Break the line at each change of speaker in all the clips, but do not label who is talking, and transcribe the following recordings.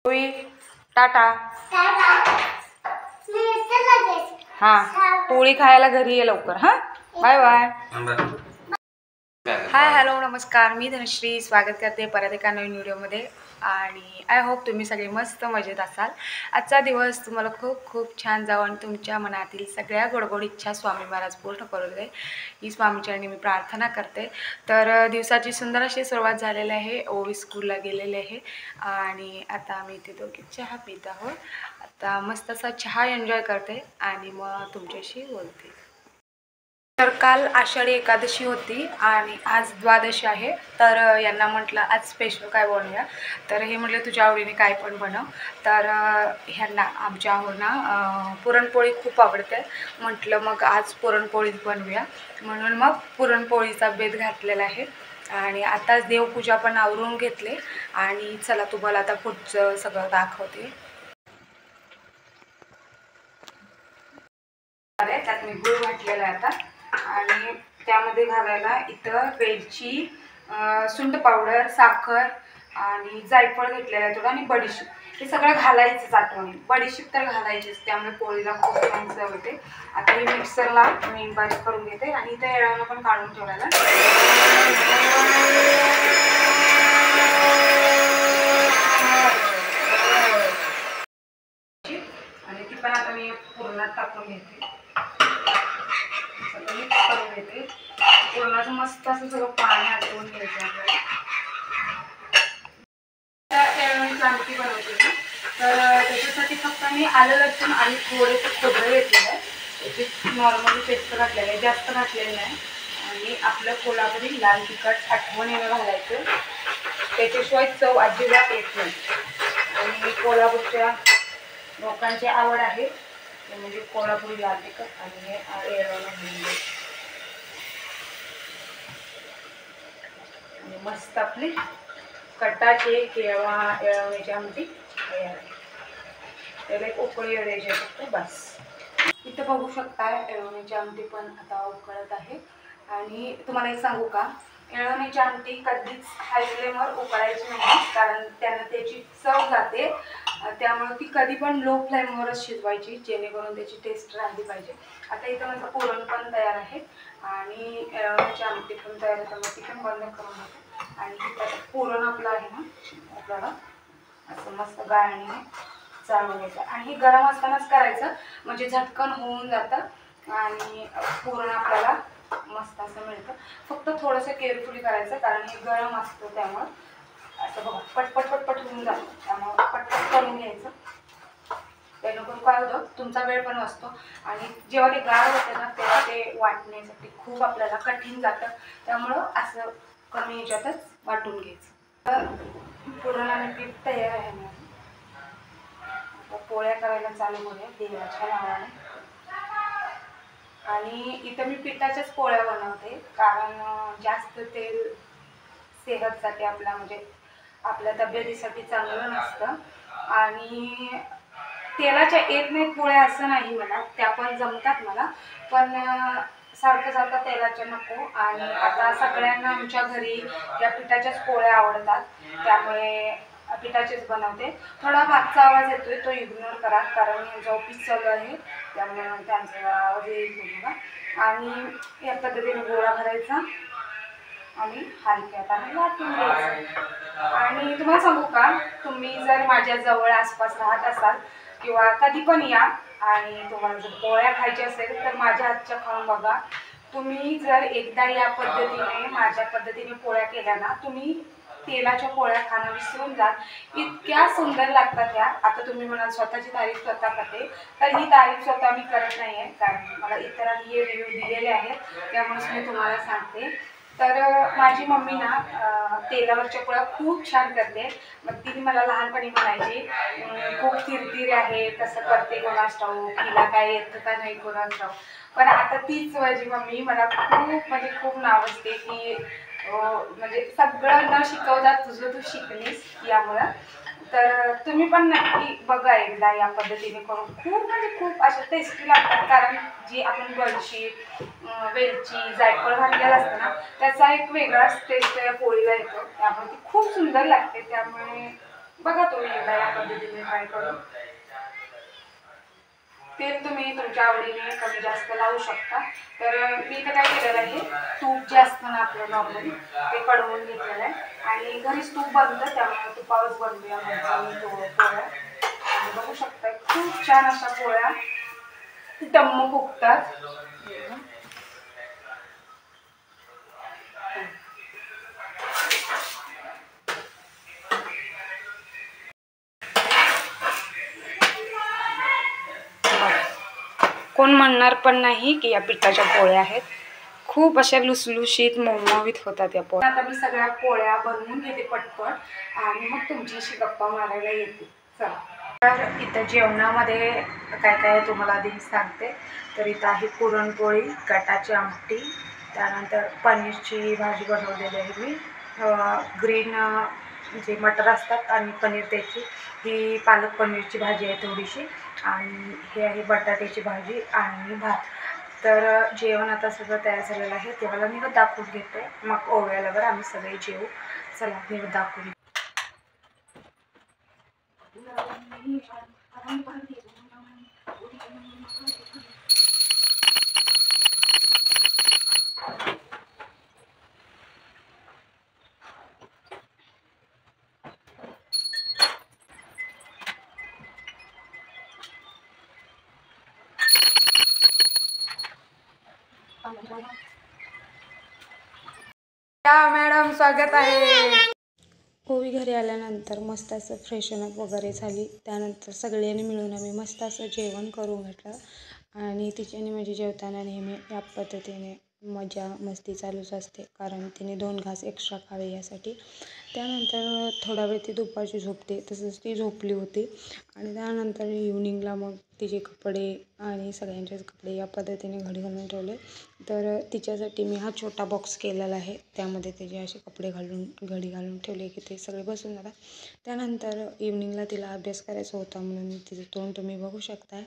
पोळी टाटा. हां पोळी खायला घरी ये लवकर. हां बाय बाय. हाय हॅलो नमस्कार, मी धनश्री स्वागत करते परत एका नवीन व्हिडिओमध्ये. आणि आय होप तुम्ही सगळे मस्त मजेत असाल. आजचा दिवस तुम्हाला खूप खूप छान जावं आणि तुमच्या मनातील सगळ्या गोडगोड इच्छा स्वामी महाराज पूर्ण करू दे ही स्वामीचरणी मी प्रार्थना करते. तर दिवसाची सुंदर अशी सुरुवात झालेली आहे. ओवी स्कूलला गेलेले आहे आणि आता आम्ही इथे दोघी चहा पित आहोत. आता मस्त असा चहा एन्जॉय करते आणि मग तुमच्याशी बोलते. तर काल आषाढी एकादशी होती आणि आज द्वादशी आहे. तर यांना म्हटलं आज स्पेशल काय बनवूया. तर हे म्हटलं तुझ्या आवडीने काय पण बनव. तर ह्यांना आमच्या ना पुरणपोळी खूप आवडते. म्हटलं मग आज पुरणपोळीच बनवूया म्हणून मग पुरणपोळीचा बेत घातलेला आहे. आणि आताच देवपूजा पण आवरून घेतले आणि चला तुम्हाला आता पुढचं सगळं दाखवते. त्यात मी गूळ घातलेला आहे आता आणि त्यामध्ये घालायला इथं वेलची, सुंठ पावडर, साखर आणि जायफळ घेतलेलं आहे थोडं आणि बडीशेप. हे सगळं घालायचंच आठवणी. बडीशेप तर घालायचीच, त्यामुळे पोळीला खूप छान चव येते. आता ही मिक्सरला मी बारीक करून घेते आणि इथं येळवणं पण काढून ठेवायला. आणि ती पण आता मी पुरणात टाकून घेते. सगळं मिक्स करून घेते. पुरणाचं मस्त असं सगळं पाणी आटवून घ्यायचं आपल्याला. येळवणीची आमटी बनवते ना, तर त्याच्यासाठी फक्त मी आलं लसूण आणि थोडेसे खोबरं घेतलेलं आहे. त्याची नॉर्मली पेस्ट घातलेलं आहे, जास्त घातलेलं नाही. आणि आपलं कोल्हापुरी लाल तिखट आठवणीनं घालायचं, त्याच्याशिवाय चव अजिबात येत नाही. आणि कोल्हापूरच्या लोकांची आवड आहे ते म्हणजे कोल्हापुरी लाल तिखट आणि हे येळवणं म्हणजे. आणि मस्त आपली कटाची येळवणीची आमटी तयार आहे. त्याला एक उकळी द्यायची फक्त बस. इथं बघू शकता येळवणीची आमटी पण आता उकळत आहे. आणि तुम्हाला एक सांगू का, येळवणीची आमटी कधीच हाय फ्लेमवर उकळायची नाही, कारण त्यानं त्याची चव जाते. त्यामुळे ती कधी पण लो फ्लेमवरच शिजवायची, जेणेकरून त्याची टेस्ट राहिली पाहिजे. आता इथं माझं पुरण पण तयार आहे आणि येळवणीची आमटी पण तयार आहे, त्यामुळे ती पण बंद करून घेते. आणि इथं पुरण आपलं आहे ना, आपल्याला असं मस्त गाळणीने चालवून घ्यायचं. आणि हे गरम असतानाच करायचं म्हणजे झटकन होऊन जातं आणि पुरण आपल्याला मस्त असं मिळतं. फक्त थोडंसं केअरफुली करायचं, कारण हे गरम असतं त्यामुळं असं बघा पटपट पटपट होऊन जातं. त्यामुळं पटपट करून घ्यायचं. त्यानंतर काय होतं, तुमचा वेळ पण वाचतो. आणि जेव्हा ते गार होतं ना, तेव्हा ते वाटण्यासाठी खूप आपल्याला कठीण जातं. त्यामुळं असं कमी ह्याच्यातच वाटून घ्यायचं. तर पुरण आणि पीठ तयार आहे ना, आता पोळ्या करायला चालू करूया देवाच्या नावाने. आणि इथं मी पिठाच्याच पोळ्या बनवते, कारण जास्त तेल सेहतसाठी आपल्या म्हणजे आपल्या तब्येतीसाठी चांगलं नसतं. आणि तेलाच्या येत नाहीत पोळ्या असं नाही मला, त्या पण जमतात मला, पण सारखं सारखं तेलाच्या नको. आणि आता सगळ्यांना आमच्या घरी या पिठाच्याच पोळ्या आवडतात, त्यामुळे पिठाचेच बनवते. थोडा मागचा आवाज येतोय तो इग्नोर करा, कारण यांचं ऑफिस चालू आहे त्यामुळे त्यांचा आवाज येईल तुम्हाला. आणि या पद्धतीने गोळा भरायचा आणि हलक्या हाताने लाटून घ्यायचं. आणि तुम्हाला सांगू का, तुम्ही जर माझ्या जवळ आसपास राहत असाल किंवा कधी पण या आणि तुम्हाला जर पोळ्या खायच्या असेल तर माझ्या हातच्या खाऊन बघा. तुम्ही जर एकदा या पद्धतीने माझ्या पद्धतीने पोळ्या केल्या ना, तुम्ही तेलाच्या पोळ्या खाणं विसरून जाल. इतक्या सुंदर लागतात या. आता तुम्ही म्हणाल स्वतःची तारीफ स्वतः करते, तर ही तारीफ स्वतः मी करत नाही आहे, कारण मला इतरांनी हे रिव्ह्यू दिलेले आहेत, त्यामुळेच मी तुम्हाला सांगते. तर माझी मम्मी ना तेलावरच्या पोळ्या खूप छान करते. मग तिने मला लहानपणी म्हणायची खूप तिरतिरे आहे, कसं करते कोणास ठाऊक, हिला काय येतं का नाही कोणास ठाऊक. पण आता तीच माझी मम्मी मला खूप म्हणजे खूप नावजते की म्हणजे सगळं न शिकवता तुझं तू शिकलीस यामुळं. तर तुम्ही पण नक्की बघा एकदा या पद्धतीने करून. खूप म्हणजे खूप अशा टेस्टी लागतात, कारण जी आपण बडीशेप, वेलची, जायफळ घातलेलं असतं ना, त्याचा एक वेगळाच टेस्ट या पोळीला येतो. त्यामुळे ती खूप सुंदर लागते. त्यामुळे बघा तुम्ही एकदा या पद्धतीने ट्राय करून. तेल तुम्ही तुमच्या आवडीने कमी जास्त लावू शकता. तर मी इथं काय केलेलं आहे, तूप जे असतं ना आपलं नॉर्मली ते कडवून घेतलेलं आहे आणि घरीच तूप बनतं, त्यामुळे तुपावरच बनवूया म्हणजे मी पोळ्या. आणि बघू शकता खूप छान अशा पोळ्या टम्म फुगतात. कोण म्हणणार पण नाही की या पिठाच्या पोळ्या आहेत. खूप अशा लुसलुशीत मऊमवीत होतात या पोळ्या. आता मी सगळ्या पोळ्या बनवून घेते पटपट आणि मग तुमच्याशी गप्पा मारायला येते. चला. तर इथं जेवणामध्ये काय काय तुम्हाला आधी सांगते. तर इथं आहे पुरणपोळी, कटाची आमटी, त्यानंतर पनीरची भाजी बनवलेली आहे मी. ग्रीन जे मटर असतात आणि पनीर त्याची, ही पालक पनीरची भाजी आहे थोडीशी, आणि हे आहे बटाट्याची भाजी आणि भात. तर जेवण आता सगळं तयार झालेलं आहे. तेव्हा मी दाखवून घेते, मग ओव्यालावर आम्ही सगळे जेवू. चला मी दाखवून. मॅडम स्वागत आहे. ओवी घरी आल्यानंतर मस्त असं फ्रेशनअप वगैरे झाली. त्यानंतर सगळ्यांनी मिळून आम्ही मस्त असं जेवण करून घेतलं आणि तिच्याने म्हणजे जेवताना नेहमी या पद्धतीने मजा मस्ती चालूच असते, कारण तिने 2 घास एक्स्ट्रा खावे यासाठी. त्यानंतर थोडा वेळ ती दुपारची झोपते, तसंच ती झोपली होती. आणि त्यानंतर इव्हनिंगला मग तिचे कपडे आणि सगळ्यांचेच कपडे या पद्धतीने घडी घालून ठेवले. तर तिच्यासाठी मी हा छोटा बॉक्स केलेला आहे, त्यामध्ये तिचे असे कपडे घडी घालून ठेवले की ते सगळे बसून जातात. त्यानंतर इव्हनिंगला तिला अभ्यास करायचा होता म्हणून तिचं तोंड तुम्ही बघू शकताय.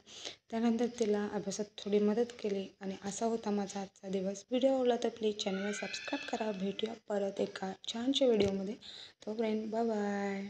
त्यानंतर तिला अभ्यासात थोडी मदत केली आणि असा होता माझा आजचा दिवस. व्हिडिओ आवडला तर प्लीज चॅनलला सबस्क्राईब करा. भेटूया परत एका छानशा व्हिडिओमध्ये. तोपर्यंत बाय बाय.